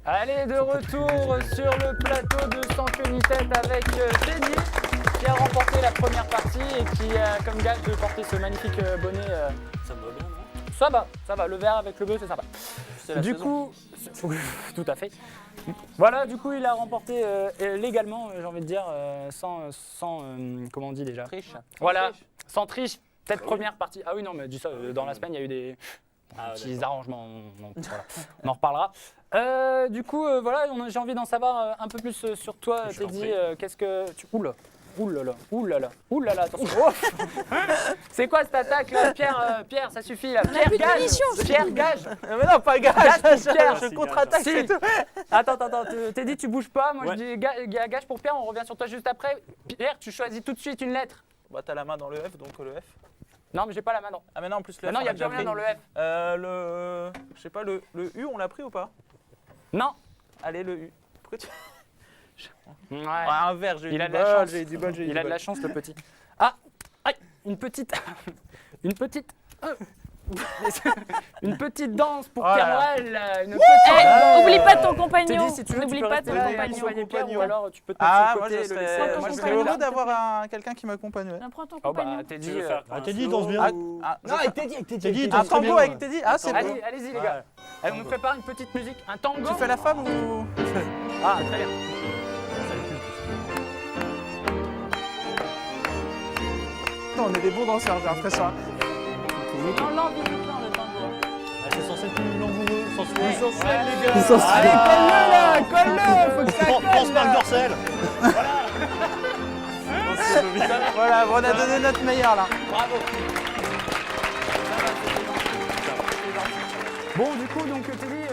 Allez, de retour sur le plateau de Sans queue ni tête avec Teddy, qui a remporté la première partie et qui a comme gage de porter ce magnifique bonnet. Ça me va bien, non? Ça va, le vert avec le bleu, c'est sympa. C'est la Du saison. coup, tout à fait. Voilà, du coup, il a remporté légalement, j'ai envie de dire, sans comment on dit déjà? Triche. Voilà, sans triche. Cette première partie. Ah oui, non, mais dis ça, dans la semaine, il y a eu des petits arrangements. Voilà. On en reparlera. Du coup, voilà, j'ai envie d'en savoir un peu plus sur toi, Je t'en Teddy. prie. Qu'est-ce que tu. Oulala, attention. Oh. C'est quoi cette attaque là, Pierre, ça suffit là. Pierre, plus de gage. munitions, Pierre, gage. Mais non, pas gage, Gage pour Pierre. je contre-attaque, Si. c'est tout. Attends, Teddy, tu bouges pas. Moi, Ouais. je dis gage pour Pierre. On revient sur toi juste après. Pierre, tu choisis tout de suite une lettre. Bah t'as la main dans le F, donc le F. Non, mais j'ai pas la main dans. Ah mais non, en plus le F, Non, il on y a l'a déjà plus rien pris. dans le F. Je sais pas, le U, on l'a pris ou pas? Non. Allez, le U. Pourquoi tu... Ouais. Ah, un vert, j'ai eu Il a du de la bol, chance. j'ai eu du bol, j'ai eu Il du a de bol. la chance, le petit. Ah, aïe, une petite danse pour Oh là Pierre là. Noël. Une Eh, petite danse. oublie pas ton T'es compagnon. dit, si tu veux, N'oublie tu peux pas rester ton là et compagnon. accompagner Pierre, ou alors tu peux te Ah, mettre moi sur le je côté et le serais, laisser. moi, je ton serais compagnon. heureux d'avoir quelqu'un qui m'accompagne. Ouais. Prends ton Oh compagnon. bah, Teddy. Tu veux faire Ah, un Teddy slow danse bien. ou- Non, avec Teddy, Teddy, un danse très tango bien, avec ouais. Teddy. Ah, c'est bon. Allez-y les gars. Allez, on nous prépare une petite musique, un tango. Tu fais la femme ou... Ah, très bien. Non, on est des bons danseurs, j'ai l'impression. Non, l'envie du plan, le tango. Ah, c'est censé être plus langoureux, sensuel. Sensuel, les gars. Ils sont Allez, colle-le là, colle-le. Faut que ça colle. France Marc Dorcel. Voilà, on a donné notre meilleur là. Bravo. Bon, du coup, donc Teddy,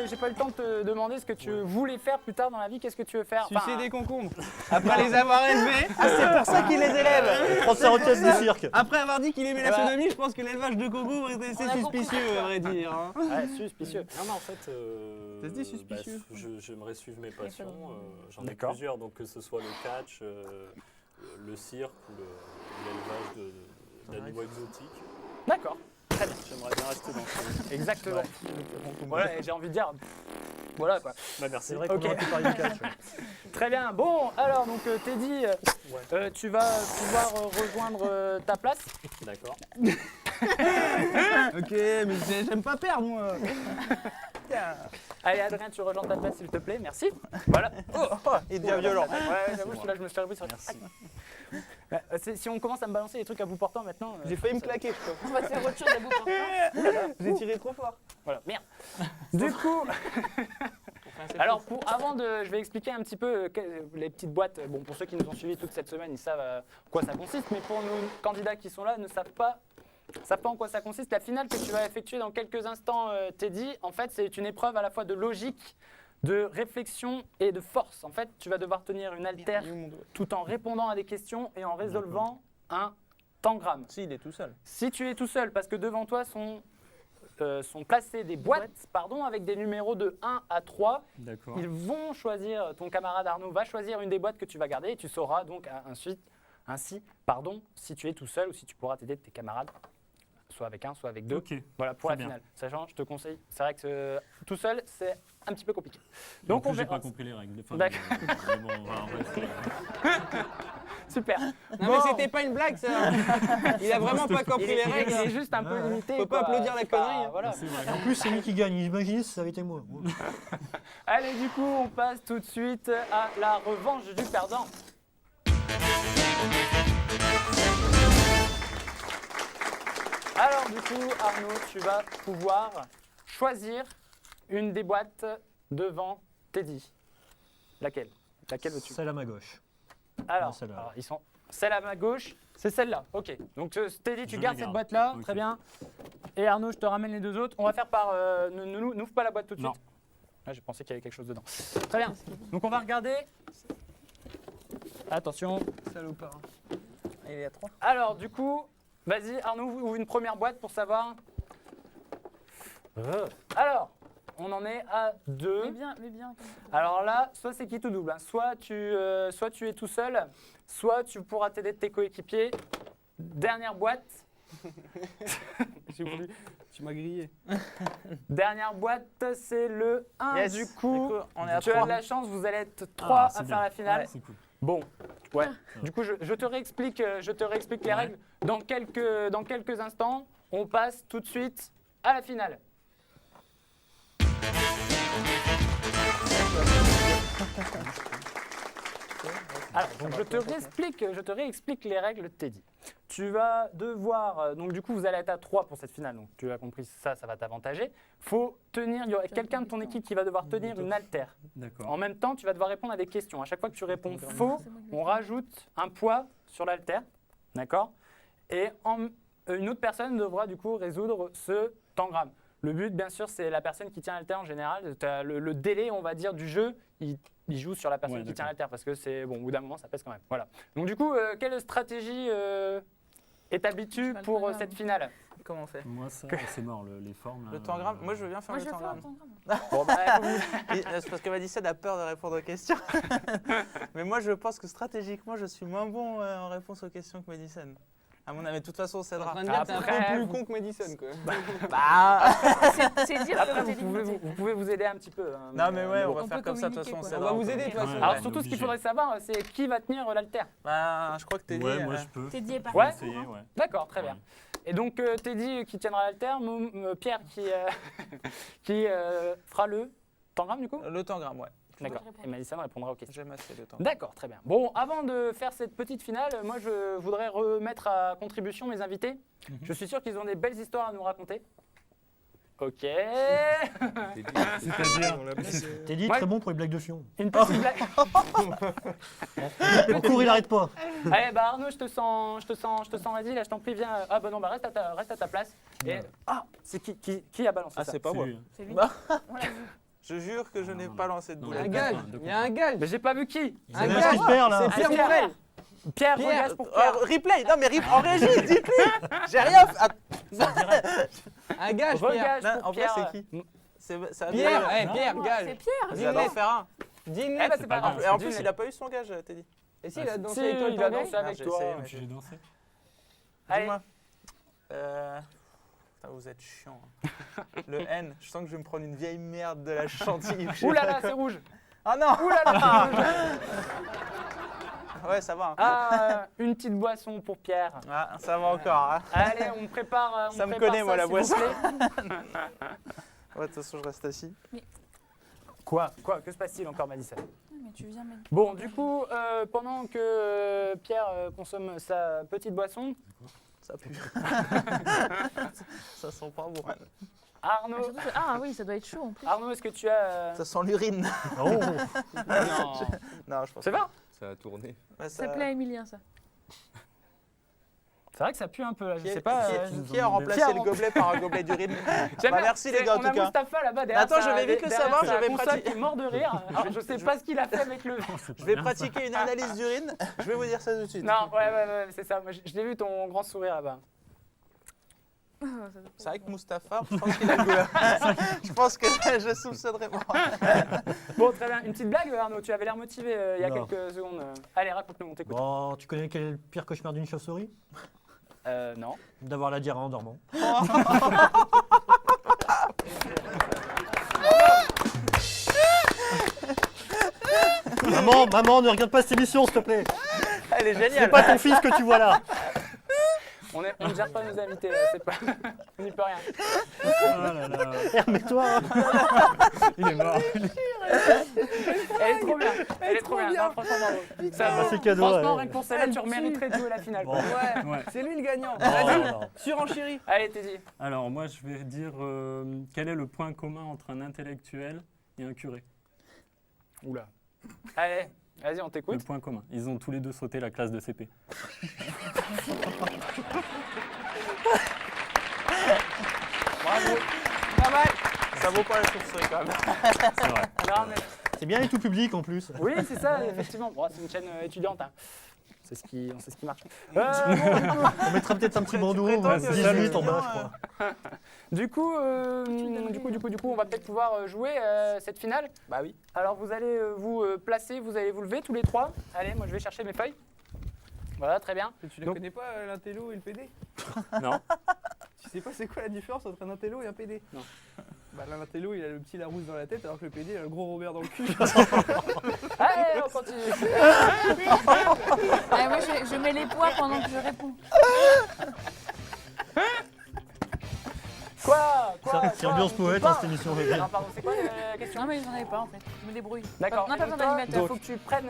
j'ai pas eu le temps de te demander ce que tu voulais faire plus tard dans la vie. Qu'est-ce que tu veux faire? Sucer des concombres. Après les avoir élevés. Ah, c'est pour ça qu'il les élève. Prendre sa retraite du cirque. Après avoir dit qu'il aimait la Voilà. sodomie, je pense que l'élevage de concombres était assez On a suspicieux, à vrai dire. hein. Ouais, suspicieux. Non, mais en fait, Ça se dit suspicieux. j'aimerais suivre mes passions. J'en ai D'accord. plusieurs, donc que ce soit le catch, le cirque ou l'élevage d'animaux exotiques. D'accord. Très bien. J'aimerais bien rester dans ce... Exactement. Voilà, et j'ai envie de dire, voilà quoi. Bah, merci. C'est vrai qu'on Ok. aurait pu parler du catch. Très bien. Bon, alors donc Teddy, tu vas pouvoir rejoindre ta place. D'accord. Ok, mais j'aime pas perdre, moi. Allez Adrien, tu rejoins ta place s'il te plaît. Merci. Voilà. Oh, il devient violent. Ouais, j'avoue, celui-là, je me suis fait sur Merci. Si on commence à me balancer des trucs à bout portant maintenant. J'ai failli me claquer, je crois. On va te faire autre chose à bout portant. J'ai tiré trop fort. Voilà, merde. Du coup, alors je vais expliquer un petit peu les petites boîtes. Bon, pour ceux qui nous ont suivis toute cette semaine, ils savent en quoi ça consiste, mais pour nos candidats qui sont là, ne savent pas en quoi ça consiste. La finale que tu vas effectuer dans quelques instants, Teddy, en fait, c'est une épreuve à la fois de logique, de réflexion et de force. En fait, tu vas devoir tenir une haltère tout en répondant à des questions et en résolvant un tangramme. Si, il est tout seul. Si tu es tout seul, parce que devant toi sont placées des boîtes avec des numéros de 1 à 3. D'accord. Ils vont choisir, ton camarade Arnaud va choisir une des boîtes que tu vas garder et tu sauras donc ainsi, si tu es tout seul ou si tu pourras t'aider de tes camarades, soit avec un, soit avec deux. Ok. Voilà, pour Très la bien. finale. Sachant, je te conseille, c'est vrai que tout seul, c'est un petit peu compliqué. Donc, Donc, j'ai verra. pas compris les règles. Enfin, D'accord. mais bon, on va en rester. Super. Non, Bon. mais c'était pas une blague, ça. Il a vraiment pas compris les règles. Il est juste un peu limité. Faut pas quoi. applaudir la C'est pas- connerie, hein. Voilà. C'est vrai. En plus, c'est lui qui gagne. Imaginez si ça avait été moi. Allez, du coup, on passe tout de suite à la revanche du perdant. Alors, du coup, Arnaud, tu vas pouvoir choisir une des boîtes devant Teddy. Laquelle veux-tu? Celle à ma gauche. Alors, celle-là. ils sont. Celle à ma gauche, c'est celle-là. Ok. Donc, Teddy, tu Je gardes la cette garde. boîte-là. Ok. Très bien. Et Arnaud, je te ramène les deux autres. On va faire par. N'ouvre pas la boîte tout de Non. suite. Ah, j'ai pensé qu'il y avait quelque chose dedans. Très bien. Donc, on va regarder. Attention. Salopard. Il est à 3. Alors, du coup, vas-y, Arnaud, ouvre une première boîte pour savoir. Alors, on en est à 2. Mais bien. Alors là, soit c'est qui tout double, hein. Soit tu es tout seul, soit tu pourras t'aider de tes coéquipiers. Dernière boîte. J'ai voulu. Tu m'as grillé. Dernière boîte, c'est le 1. Yes. Du coup, on est à tu as 3. de la chance, vous allez être 3 c'est à bien. faire la finale. C'est cool. Bon, ouais. Du coup, je te réexplique, les règles dans quelques instants. On passe tout de suite à la finale. Alors, donc je te réexplique les règles, Teddy. Tu vas devoir, donc du coup, vous allez être à 3 pour cette finale, donc tu as compris, ça va t'avantager. Faut tenir, il y aura quelqu'un de ton équipe qui va devoir tenir une haltère. D'accord. En même temps, tu vas devoir répondre à des questions. À chaque fois que tu réponds faux, on rajoute un poids sur l'haltère, d'accord? Et une autre personne devra du coup résoudre ce tangram. Le but, bien sûr, c'est la personne qui tient l'haltère en général. Le délai, on va dire, du jeu, il joue sur la personne qui tient l'haltère parce que c'est bon. Au bout d'un moment, ça pèse quand même. Voilà. Donc du coup, quelle stratégie établis-tu pour cette finale? Comment on fait? Moi, ça, c'est mort, les formes. Le tangram? Moi, je veux bien faire Moi, le je vais faire un tangram. tangram. Bon, bah, C'est parce que Madison a peur de répondre aux questions. Mais moi, je pense que stratégiquement, je suis moins bon en réponse aux questions que Madison. À mon avis, de toute façon, ça En aidera. train de dire que t'es un Après, peu plus vous- con que Madison, quoi. Bah, C'est dire après, que vous t'es pouvez, limité. vous pouvez vous aider un petit peu. Hein, non, mais ouais, on va on faire peut comme ça, de toute communiquer, façon, quoi. ça On va vous aider, de toute façon. Alors Ouais, surtout, ce qu'il obligé. faudrait savoir, c'est qui va tenir l'haltère. Bah, je crois que t'es dit. Ouais, moi, je peux. T'es dit par Ouais. Essayer, ouais. D'accord, très bien. Et donc, Teddy qui tiendra l'haltère, Pierre qui fera le tangram du coup. Le tangram, ouais. D'accord. Et Madison répondra aux questions. J'aime assez le tangram. D'accord, très bien. Bon, avant de faire cette petite finale, moi je voudrais remettre à contribution mes invités. Je suis sûr qu'ils ont des belles histoires à nous raconter. Ok. C'est-à-dire, t'es dit Ouais. très bon pour les blagues de fion. Une petite blague. En cours, il arrête pas. Allez, bah Arnaud, je te sens ready là, je t'en prie, viens. Ah bah non, bah reste à ta place. Et c'est qui a balancé Ah, ça? c'est pas moi. C'est lui. Bah. On l'a vu. Je jure que je n'ai non, pas non. lancé de Non, Il y a un boulette. gage. Il y a un gage. Mais j'ai pas vu qui. Un C'est gage. ce qui se perd, là. C'est Pierre Pierre. Morel. Pierre, Pierre. regarde pour Pierre. Replay, non mais en régie, dites-lui. J'ai rien fait. Un gage, Pierre. Regage Non, pour en vrai, Pierre. c'est qui C'est un Pierre, gage. Pierre, C'est gage. Pierre. Je vais en faire un. Dis-le. Eh bah c'est pas pas grave. grave. Et en Dis-le. plus, il a pas eu son gage, t'as dit. Et si, il a dansé Si, avec toi le il a tango. dansé avec j'ai toi. essayé, mais J'ai dansé. Allez. Dis-moi. Putain, vous êtes chiant. Le N, je sens que je vais me prendre une vieille merde de la chantilly. ou je sais Ouh là pas là, quoi. c'est rouge. Ah non. Ouh là là, c'est rouge. Ouais, ça va. hein. Ah, une petite boisson pour Pierre. Ah, ça va encore. Hein. Allez, on prépare. Ça me prépare connaît, moi, la s'il vous boisson. plaît. Ouais, de toute façon, je reste assis. Quoi? Que se passe-t-il encore, Madison? Mais tu viens mettre. Bon, du coup, pendant que Pierre consomme sa petite boisson, Ça pue. Ça sent pas bon. Arnaud, Ah oui, ça doit être chaud en plus. Arnaud, est-ce que tu as... Ça sent l'urine. Oh, Non. Non, je pense C'est pas. vrai? Ça a tourné. Ouais, Ça plaît à Emilien, ça. C'est vrai que ça pue un peu, là. Je Qui, sais pas... qui a remplacé Qui a le gobelet par un gobelet d'urine? J'aime Bah, bien. merci, les gars, en On a tout cas. Mustapha là-bas derrière. Attends, sa- je vais vite le derrière savoir, sa je vais console pratiquer. qui est mort de rire. Alors, je sais pas ce qu'il a fait avec le... Je vais pratiquer une analyse d'urine. Je vais vous dire ça tout de suite. Non, ouais, c'est ça. Moi, je l'ai vu ton grand sourire là-bas. C'est vrai que Mustapha, je pense qu'il a le goût. Je pense que je soupçonnerais pas. Bon, très bien. Une petite blague, Arnaud. Tu avais l'air motivé il y a Non. quelques secondes. Allez, raconte-nous, on t'écoute. bon, tu connais quel est le pire cauchemar d'une chauve-souris? Non. D'avoir la diarrhée en dormant. Maman, ne regarde pas cette émission, s'il te plaît. Elle est C'est géniale. pas ton fils que tu vois là. On ne gère pas nos invités, c'est pas... on n'y peut rien. Oh là là. Remets-toi. Il est mort. Elle est trop bien. Elle est trop bien. Non, franchement, bravo. Ça, Ah, c'est cadeau, franchement, ouais. rien que pour celle-là, tu mériterais de jouer la finale. Bon. Ouais, Ouais. c'est lui le gagnant. Oh, Vas-y, non. surenchérie. Allez, Teddy. Alors moi je vais dire quel est le point commun entre un intellectuel et un curé? Oula. Allez, vas-y, on Le t'écoute. point commun. Ils ont tous les deux sauté la classe de CP. Bravo. Pas mal. Ça vaut pas la chauve-souris quand même. C'est vrai. Non, mais... C'est bien et tout public en plus. Oui, c'est ça, effectivement. Bon, c'est une chaîne étudiante. Hein. C'est ce qui marche. On mettra peut-être un petit bandeau, prétends que 18 en c'est bas, mignon, je crois. Du coup, on va peut-être pouvoir jouer cette finale. Bah oui. Alors, vous allez vous placer, vous allez vous lever tous les trois. Allez, moi je vais chercher mes feuilles. Voilà, très bien. Tu les Donc- connais pas, l'intello et le PD? Non. Tu sais pas c'est quoi la différence entre un intello et un PD? Non. Bah l'intello il a le petit Larousse dans la tête alors que le PD il a le gros Robert dans le cul. Allez, on continue. Ah, moi, je mets les poids pendant que je réponds. Quoi C'est ambiance poète dans cette émission. Non, pardon, c'est quoi la question? Non, mais j'en avais pas en fait. Je me débrouille. D'accord. Non, pas besoin Donc, toi, d'animateur. il faut que tu prennes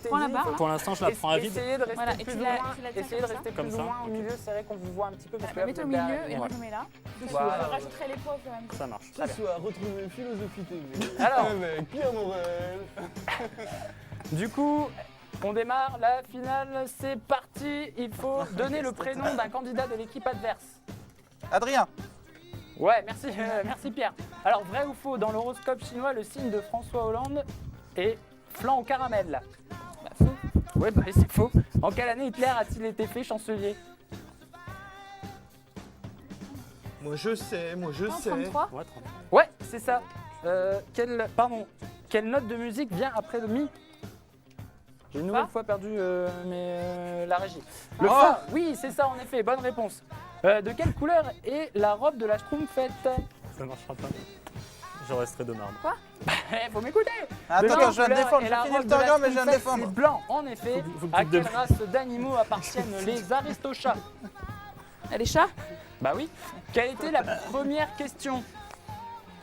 tes Prends la vies, barre, faut- là. Pour l'instant, je la prends à vide. Essayez de rester Voilà, et plus tu ou la- moins, tu la tiens essayez de comme rester Comme plus ou ça. moins au milieu, c'est vrai qu'on vous voit un petit peu parce que là, Mets-toi au vous êtes milieu derrière. et moi Ouais. je mets là. Voilà. Je rajouterai les poids au fur et à mesure. Ça marche. Ce soir, retrouver philosophie TV. Alors. Avec Pierre Morel. Du coup, on démarre la finale, c'est parti. Il faut donner le prénom d'un candidat de l'équipe adverse. Adrien. Ouais, merci, merci Pierre. Alors, vrai ou faux, dans l'horoscope chinois, le signe de François Hollande est flan au caramel. Bah, faux. Ouais, bah c'est faux. En quelle année Hitler a-t-il été fait chancelier? Moi je sais. Non, 33. Ouais, 30. Ouais, c'est ça. Quelle note de musique vient après le mi? J'ai une nouvelle Fa fois perdu la régie. Le Oh fa, oui, c'est ça en effet, bonne réponse. De quelle couleur est la robe de la Schtroumpfette? Ça marchera pas. Je resterai de marde. Faut m'écouter. Attends, De attends, quelle je viens de couleur défendre. est J'ai la fini le robe de la programme et je viens de Schtroumpfette? défendre. C'est blanc, en effet. Faut que À tu te quelle dé- race d'animaux appartiennent les aristochats? Ah, les chats. Bah oui. Quelle était la première question?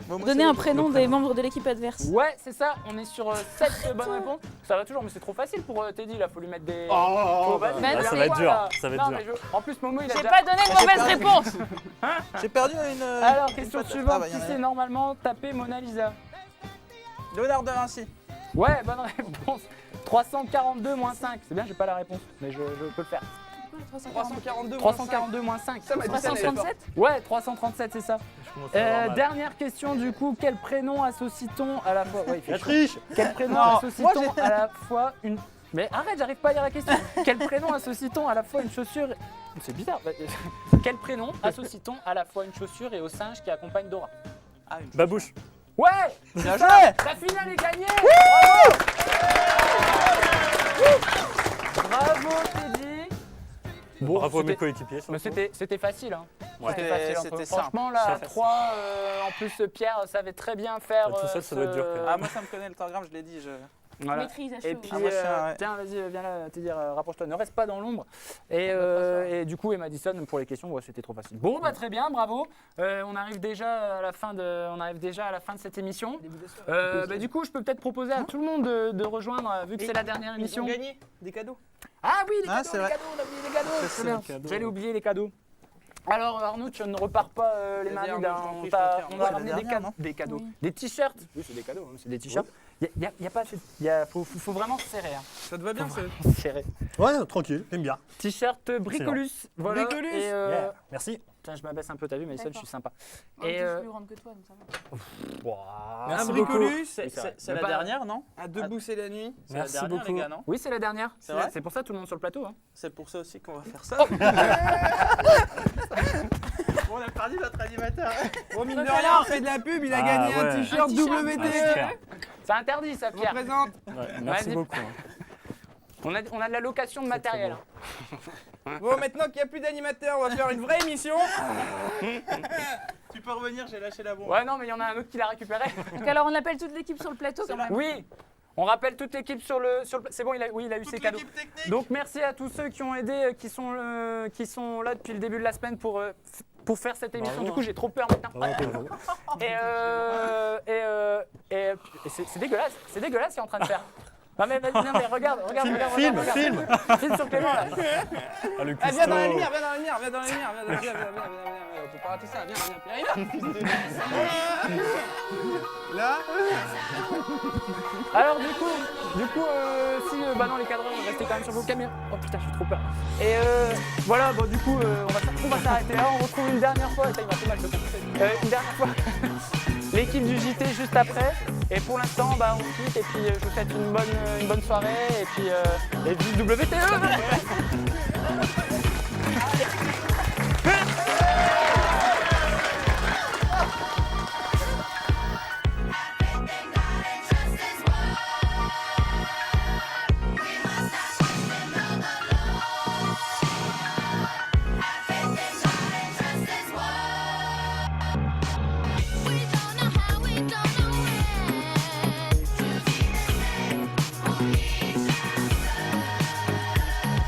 Bon, moi, Donner c'est un bon. prénom des membres de l'équipe adverse. Ouais, c'est ça. On est sur 7 bonnes réponses. Ça va toujours, mais c'est trop facile pour Teddy là. Faut lui mettre des. Faut- vas-y, bah, vas-y, ça va être quoi, dur, là. ça va être Non, dur. mais en plus, Momo, il a J'ai déjà. pas donné de mauvaise réponse. J'ai perdu une. Alors, question une patate. suivante. Ah, bah, y en Qui a sait une. normalement taper Mona Lisa? Léonard de Vinci. Ouais, bonne réponse. 342 moins 5. C'est bien, j'ai pas la réponse, mais je peux le faire. 342. 342 moins 5. Ça m'a dit ça, 337. Ouais, 337, c'est ça. Je commence à avoir mal. Dernière question du coup, quel prénom associe-t-on à la fois... Ouais, il fait La chaud. triche. Quel prénom Non, associe-t-on moi, à la fois une... Mais arrête, j'arrive pas à lire la question. Quel prénom associe-t-on à la fois une chaussure... C'est bizarre. Quel prénom associe-t-on à la fois une chaussure et au singe qui accompagne Dora? Babouche. Ouais. Bien c'est joué. ça. La finale est gagnée. Bravo. Bravo Teddy. Bon, Bravo à mes c'était- coéquipiers. Mais surtout. c'était facile. Hein. Ouais. C'était facile. un peu. C'était simple. Franchement, là, Ça à fait 3, en plus, Pierre savait très bien faire. Tout seul, ça doit être dur, quand même. Ah, moi, ça me connaît le programme, je l'ai dit. Voilà. Maîtrise à Et chaud. puis, Ah, moi, je suis un- tiens, vas-y, viens là, te dire, rapproche-toi, ne reste pas dans l'ombre. Et du coup, et Madison, pour les questions, ouais, c'était trop facile. Bon, bah très bien, bravo. On arrive déjà à la fin de cette émission. Bah, du coup, je peux peut-être proposer à tout le monde de rejoindre, vu que c'est la dernière Ils émission. ont gagné des cadeaux. Ah oui, les Ah, cadeaux, c'est les vrai. cadeaux, on a oublié les cadeaux. C'est Très ça, bien. les cadeaux. J'allais oublier les cadeaux. Alors Arnaud, tu ne repars pas les mains Vas-y, vides. Arnaud, hein. je t'en prie, On je t'a- t'en prie. on Ouais, a c'est ramené la des, dernière, non des cadeaux. Oui. Des t-shirts. Oui, c'est des cadeaux, hein, c'est des t-shirts. Il y a pas assez. Faut vraiment serrer. Hein. Ça te va bien ça? Serrer. Ouais, tranquille, j'aime bien. T-shirt Bricolus. Voilà. Bricolus. Et, Yeah, merci. tiens, je m'abaisse un peu, t'as vu, Maïsol, je suis sympa. Et Et je suis plus grande que toi, donc ça va. Un Merci beaucoup. bricolus. Oui, c'est vrai. C'est Mais la pas- dernière, non? À debout c'est la nuit. C'est la Merci dernière, beaucoup. les gars, non? oui, c'est la dernière. C'est vrai C'est pour ça tout le monde sur le plateau. Hein. C'est pour ça aussi qu'on va faire ça. Oh. Bon, on a perdu notre animateur. Bon, mine de Donc rien, alors- on fait de la pub, il a Ah, gagné un ouais. t-shirt Un t-shirt. Ah, WTE. super. C'est interdit, ça, Pierre. Représente. Ouais, merci Vas-y. beaucoup. hein. On a de la location de matériel. très Bon, maintenant qu'il n'y a plus d'animateur, on va faire une vraie émission. Tu peux revenir, j'ai lâché la bombe. Ouais, non, mais il y en a un autre qui l'a récupéré. Donc alors on appelle toute l'équipe sur le plateau quand même. Oui. On rappelle toute l'équipe sur le. C'est bon, il a eu ses Toute cadeaux. l'équipe technique. Donc merci à tous ceux qui ont aidé, qui sont là depuis le début de la semaine pour faire cette émission. Bravo. Du coup, j'ai trop peur maintenant. Bravo. Et c'est dégueulasse ce qu'il est en train de faire. Non mais vas-y, non mais regarde. Film. Filme sur Clément là. Ah, le Ah, viens dans la cuistot. lumière, viens dans la lumière, viens dans la lumière, viens. On peut pas rater ça, viens, Pierre. Là. Alors du coup, si bah non les cadreurs restez quand même sur vos caméras. Oh putain, j'ai trop peur. Et voilà, bon du coup, on va s'arrêter là. On retrouve une dernière fois. Attends, il m'a fait mal, une dernière fois. L'équipe du JT juste après. Et pour l'instant, bah, on se quitte et puis je vous souhaite une bonne soirée et puis vive WTE.